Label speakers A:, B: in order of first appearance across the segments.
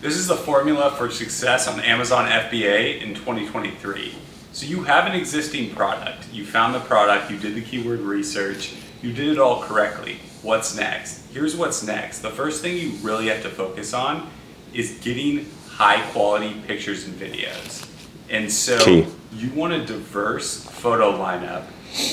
A: This is the formula for success on Amazon FBA in 2023. So you have an existing product. You found the product, you did the keyword research, you did it all correctly. What's next? Here's what's next. The first thing you really have to focus on is getting high quality pictures and videos. And so you want a diverse photo lineup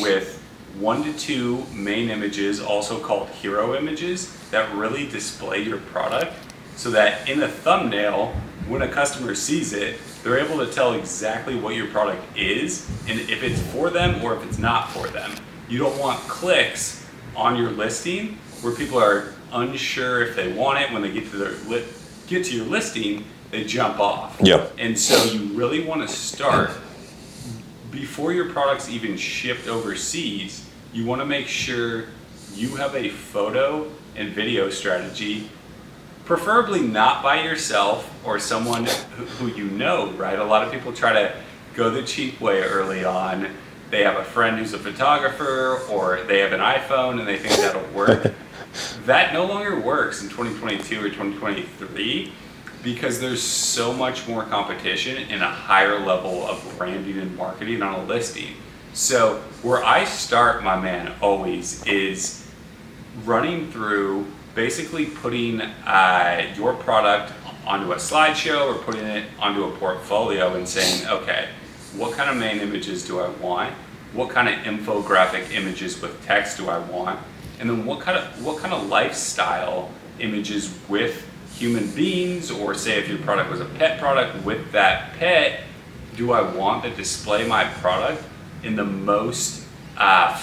A: with 1 to 2 main images, also called hero images, that really display your product so that in a thumbnail, when a customer sees it, they're able to tell exactly what your product is and if it's for them or if it's not for them. You don't want clicks on your listing where people are unsure if they want it. When they get to your listing, they jump off.
B: Yeah.
A: And so you really want to start before your product's even shipped overseas. You want to make sure you have a photo and video strategy, preferably not by yourself or someone who you know, right? A lot of people try to go the cheap way early on. They have a friend who's a photographer or they have an iPhone and they think that'll work. That no longer works in 2022 or 2023 because there's so much more competition and a higher level of branding and marketing on a listing. So where I start, my man, always is running through basically putting your product onto a slideshow or putting it onto a portfolio and saying, okay, what kind of main images do I want? What kind of infographic images with text do I want? And then what kind of lifestyle images with human beings, or say if your product was a pet product, with that pet, do I want to display my product in the most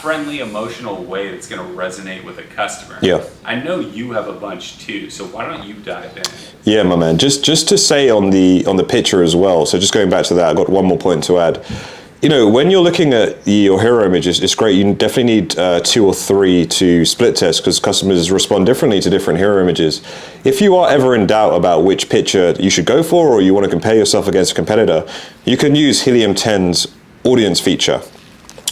A: friendly, emotional way that's going to resonate with a customer?
B: Yeah.
A: I know you have a bunch too, so why don't you dive in?
B: Yeah, my man. Just to say on the picture as well. So just going back to that, I've got one more point to add. You know, when you're looking at your hero images, it's great. You definitely need 2 or 3 to split test because customers respond differently to different hero images. If you are ever in doubt about which picture you should go for, or you want to compare yourself against a competitor, you can use Helium 10's audience feature,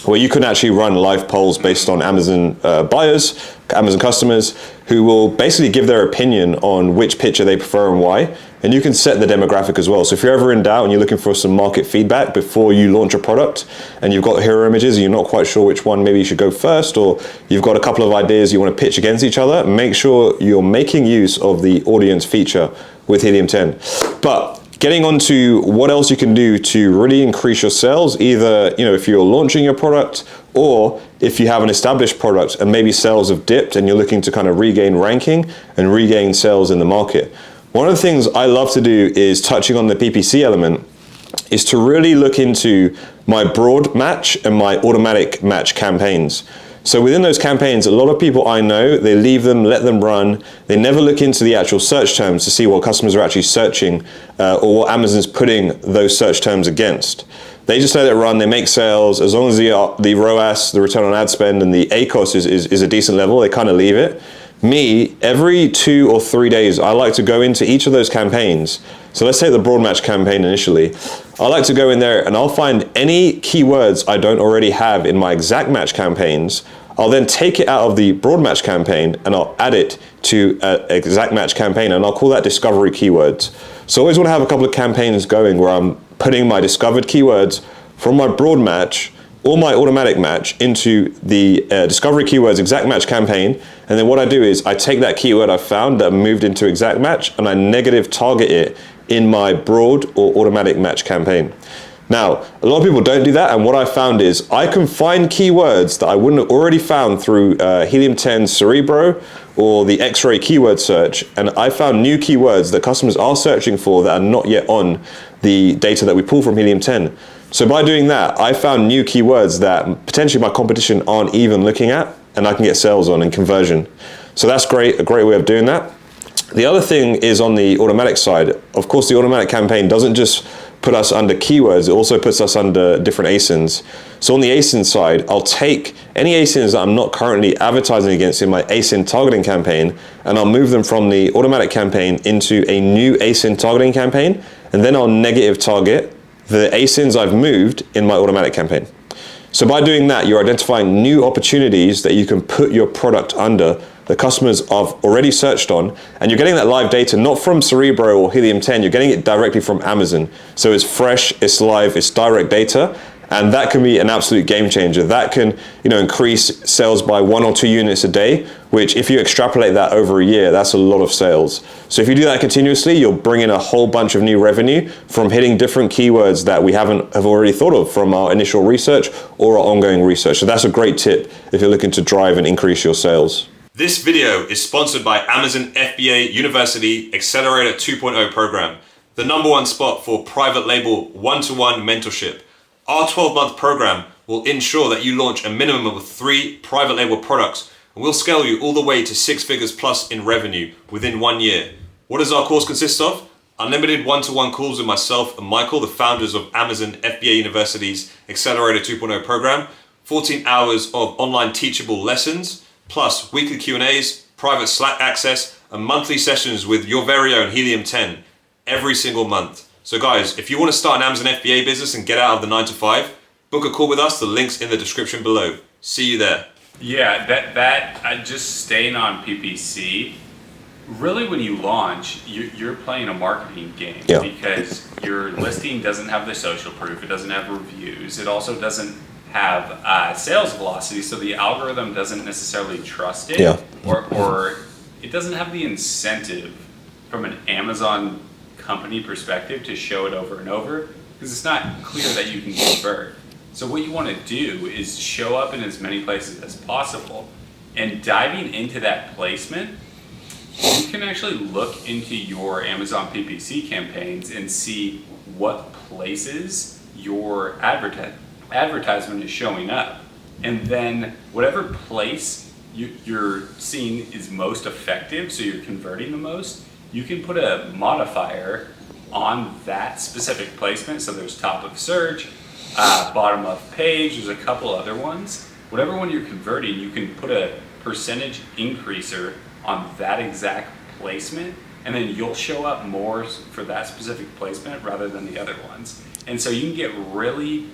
B: where you can actually run live polls based on Amazon buyers, Amazon customers, who will basically give their opinion on which picture they prefer and why. And you can set the demographic as well. So if you're ever in doubt and you're looking for some market feedback before you launch a product and you've got hero images and you're not quite sure which one maybe you should go first, or you've got a couple of ideas you want to pitch against each other, make sure you're making use of the audience feature with Helium 10. But getting on to what else you can do to really increase your sales, either if you're launching your product or if you have an established product and maybe sales have dipped and you're looking to kind of regain ranking and regain sales in the market. One of the things I love to do is, touching on the PPC element, is to really look into my broad match and my automatic match campaigns. So within those campaigns, a lot of people I know, they leave them, let them run. They never look into the actual search terms to see what customers are actually searching or what Amazon's putting those search terms against. They just let it run, they make sales. As long as the ROAS, the return on ad spend, and the ACOS is a decent level, they kind of leave it. Me, every 2 or 3 days, I like to go into each of those campaigns. So let's take the broad match campaign initially. I like to go in there and I'll find any keywords I don't already have in my exact match campaigns. I'll then take it out of the broad match campaign and I'll add it to an exact match campaign, and I'll call that discovery keywords. So I always want to have a couple of campaigns going where I'm putting my discovered keywords from my broad match or my automatic match into the discovery keywords exact match campaign. And then what I do is I take that keyword I found that moved into exact match and I negative target it in my broad or automatic match campaign. Now, a lot of people don't do that, and what I found is I can find keywords that I wouldn't have already found through Helium 10 Cerebro or the X-Ray keyword search, and I found new keywords that customers are searching for that are not yet on the data that we pull from Helium 10. So by doing that, I found new keywords that potentially my competition aren't even looking at, and I can get sales on and conversion. So that's great, a great way of doing that. The other thing is on the automatic side. Of course, the automatic campaign doesn't just put us under keywords, it also puts us under different ASINs. So on the ASIN side, I'll take any ASINs that I'm not currently advertising against in my ASIN targeting campaign, and I'll move them from the automatic campaign into a new ASIN targeting campaign, and then I'll negative target the ASINs I've moved in my automatic campaign. So by doing that, you're identifying new opportunities that you can put your product under that customers have already searched on, and you're getting that live data not from Cerebro or Helium 10, you're getting it directly from Amazon. So it's fresh, it's live, it's direct data, and that can be an absolute game changer. That can, increase sales by 1 or 2 units a day, which if you extrapolate that over a year, that's a lot of sales. So if you do that continuously, you'll bring in a whole bunch of new revenue from hitting different keywords that we have already thought of from our initial research or our ongoing research. So that's a great tip if you're looking to drive and increase your sales.
C: This video is sponsored by Amazon FBA University Accelerator 2.0 program, the #1 spot for private label one-to-one mentorship. Our 12-month program will ensure that you launch a minimum of 3 private label products, and we'll scale you all the way to 6 figures plus in revenue within 1 year. What does our course consist of? Unlimited one-to-one calls with myself and Michael, the founders of Amazon FBA University's Accelerator 2.0 program, 14 hours of online teachable lessons, plus weekly Q&As, private Slack access, and monthly sessions with your very own Helium 10 every single month. So guys, if you want to start an Amazon FBA business and get out of the 9 to 5, book a call with us. The link's in the description below. See you there.
A: Yeah, that just staying on PPC, really when you launch, you're playing a marketing game because your listing doesn't have the social proof, it doesn't have reviews, it also doesn't have sales velocity, so the algorithm doesn't necessarily trust it, or it doesn't have the incentive from an Amazon company perspective to show it over and over, because it's not clear that you can convert. So what you want to do is show up in as many places as possible, and diving into that placement, you can actually look into your Amazon PPC campaigns and see what places your advertisement is showing up, and then whatever place you're seeing is most effective, so you're converting the most, you can put a modifier on that specific placement. So there's top of search, bottom of page, there's a couple other ones. Whatever one you're converting, you can put a percentage increaser on that exact placement, and then you'll show up more for that specific placement rather than the other ones. And so you can get really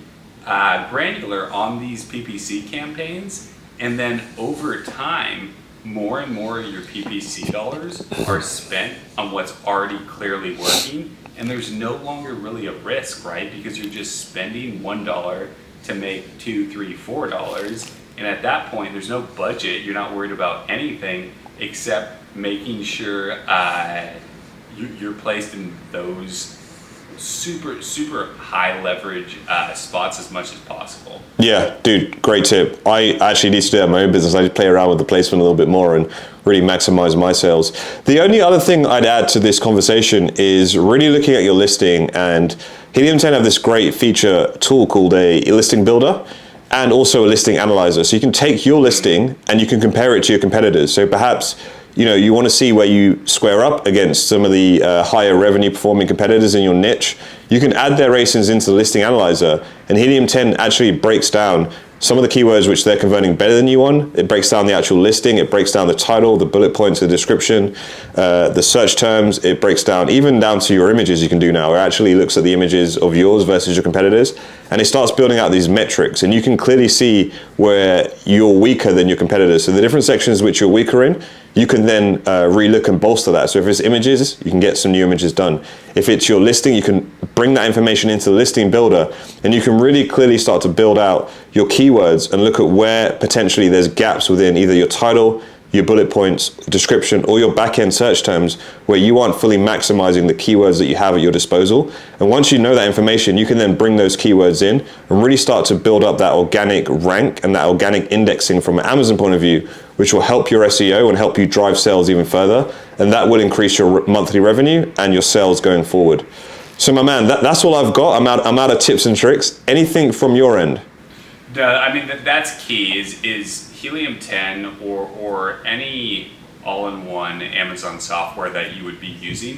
A: granular on these PPC campaigns, and then over time, more and more of your PPC dollars are spent on what's already clearly working, and there's no longer really a risk, right? Because you're just spending $1 to make $2, $3, $4, and at that point, there's no budget. You're not worried about anything except making sure you're placed in those super high leverage spots as much as possible.
B: Yeah, dude, great tip. I actually need to do that in my own business. I just play around with the placement a little bit more and really maximize my sales. The only other thing I'd add to this conversation is really looking at your listing, and Helium 10 have this great feature tool called a listing builder and also a listing analyzer. So you can take your listing and you can compare it to your competitors. So perhaps you want to see where you square up against some of the higher revenue performing competitors in your niche. You can add their ASINs into the listing analyzer, and Helium 10 actually breaks down some of the keywords which they're converting better than you on. It breaks down the actual listing, it breaks down the title, the bullet points, the description, the search terms. It breaks down even down to your images you can do now. It actually looks at the images of yours versus your competitors, and it starts building out these metrics, and you can clearly see where you're weaker than your competitors. So the different sections which you're weaker in, you can then relook and bolster that. So if it's images, you can get some new images done. If it's your listing, you can bring that information into the listing builder, and you can really clearly start to build out your keywords and look at where potentially there's gaps within either your title, your bullet points, description, or your back-end search terms where you aren't fully maximizing the keywords that you have at your disposal. And once you know that information, you can then bring those keywords in and really start to build up that organic rank and that organic indexing from an Amazon point of view, which will help your SEO and help you drive sales even further. And that will increase your monthly revenue and your sales going forward. So my man, that's all I've got. I'm out of tips and tricks. Anything from your end?
A: I mean, that's key, is Helium 10 or any all-in-one Amazon software that you would be using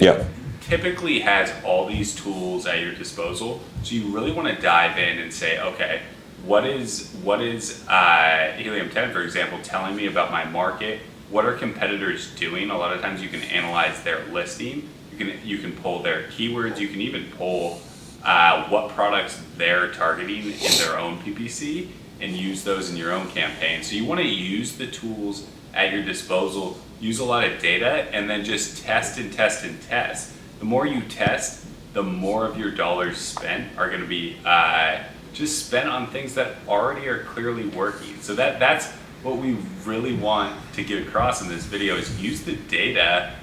A: typically has all these tools at your disposal. So you really want to dive in and say, okay, what is Helium 10, for example, telling me about my market? What are competitors doing? A lot of times you can analyze their listing. You can pull their keywords. You can even pull what products they're targeting in their own PPC and use those in your own campaign. So you want to use the tools at your disposal. Use a lot of data and then just test and test and test. The more you test, the more of your dollars spent are going to be just spent on things that already are clearly working. So that's what we really want to get across in this video is use the data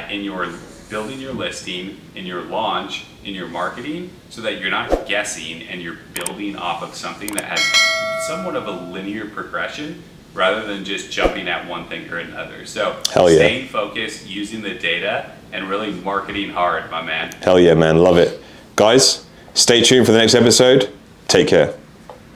A: in your building your listing, in your launch, in your marketing, so that you're not guessing and you're building off of something that has somewhat of a linear progression rather than just jumping at one thing or another. So staying focused, using the data, and really marketing hard, my man.
B: Hell yeah, man. Love it. Guys, stay tuned for the next episode. Take care.